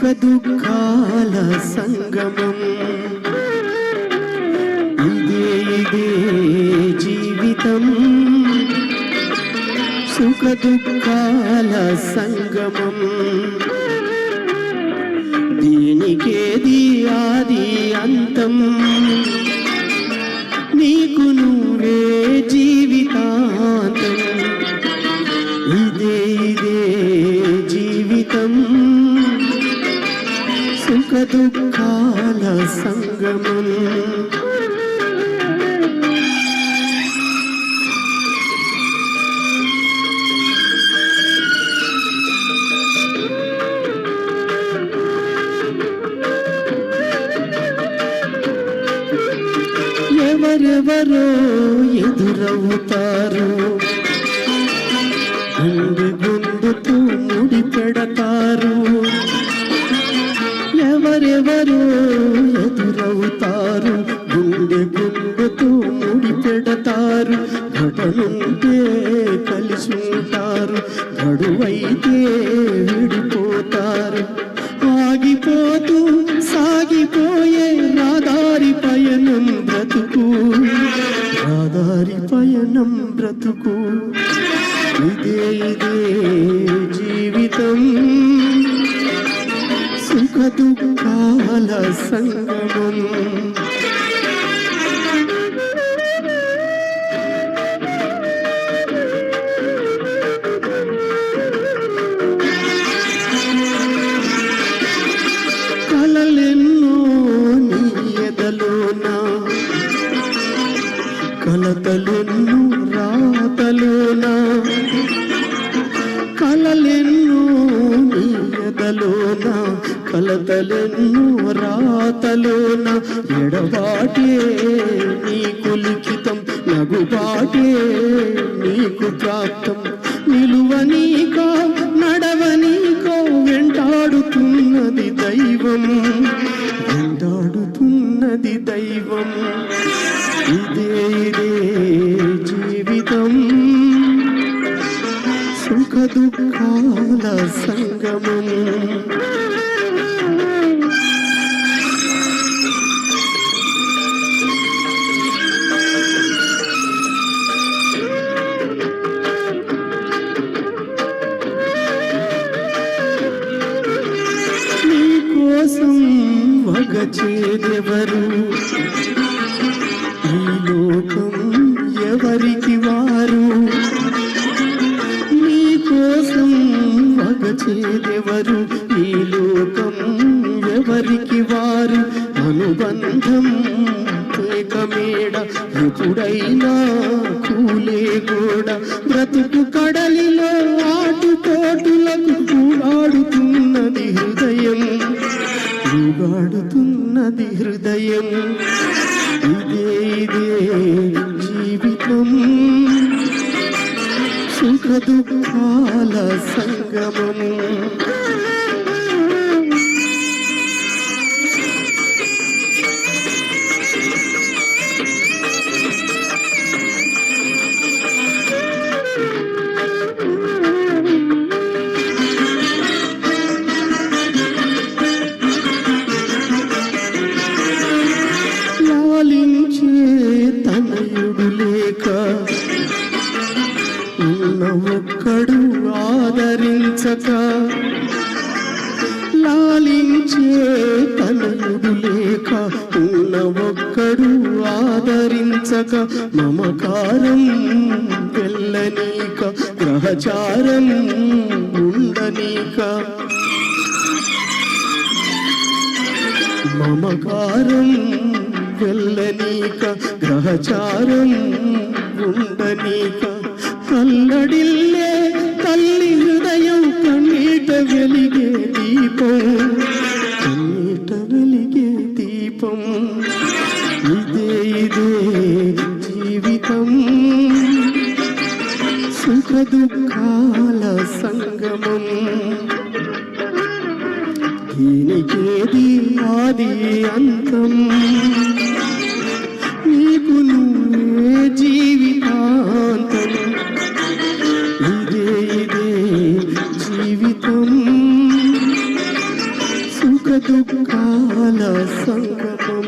సుఖ దుఃఖాల సంగమం ఇదే జీవితం సుఖ దుఃఖాల సంగమం దీనికేది ఆది అంతం నీకు నువ్వే జీవితాంతం ఇదే జీవితం సుఖ దుఃఖాల సంగమం ఎవరెవరో ఎదురవుతారు గుండెతో ముడి పెడతారు ఎవరెవరో ఎదురవుతారు గుండెతో ముడి పెడతారు ఘటనుంటే కలిసి ఉంటారు గడువైతే విడిపోతారు ఆగిపోతూ సాగిపోయే రాదారి పయనం బ్రతుకు రాదారి పయనం బ్రతుకు ఇదే జీవితం సుఖ దుఃఖాల సంగమం కలలెన్నో నీ ఎదలోనా కలతలెన్నో రాతలోనా కలలెన్నో నీ ఎదలోనా కలతలెన్నో రాతలోన ఎడబాటే నీకు లిఖితం నగుబాటే నీకు ప్రాప్తం నిలువనీకో నడవనీకో వెంటాడుతున్నది దైవం వెంటాడుతున్నది దైవం ఇదే జీవితం సుఖ దుఃఖాల సంగమం నీ కోసం వగచేదెవరు ఈ లోకం ఎవరికి వారు నీ కోసం వగచేదెవరు ఈ లోకం ఎవరికి వారు అనుబంధం ఏకమేడ ఎప్పుడైనా కూలే గోడ బ్రతుకు కడలిలో ఆటుపోటులకు ఊగాడుతున్నది హృదయం ఊగాడుతున్నది హృదయం ఇదే జీవితం సుఖ దుఃఖాల సంగమం లాలించే తనయుడు లేక ఉన్న ఒక్కడు ఆదరించక లాలించే తనయుడు లేక ఉన్న ఒక్కడు ఆదరించక మమకారం వెళ్ళనీక గ్రహచారం ఉండనీక మమకారం వెళ్ళనీక గ్రహచారం ఉండనీక కల్లడిల్లే తల్లి హృదయం కన్నీట వెలిగే దీపం కన్నీట వెలిగే దీపం ఇదే జీవితం సుఖ దుఃఖాల సంగమం దీనికేది ఆది అంతం నీకు నువ్వే జీవితాంతం ఇదే జీవితం దుఃఖాల సంగమం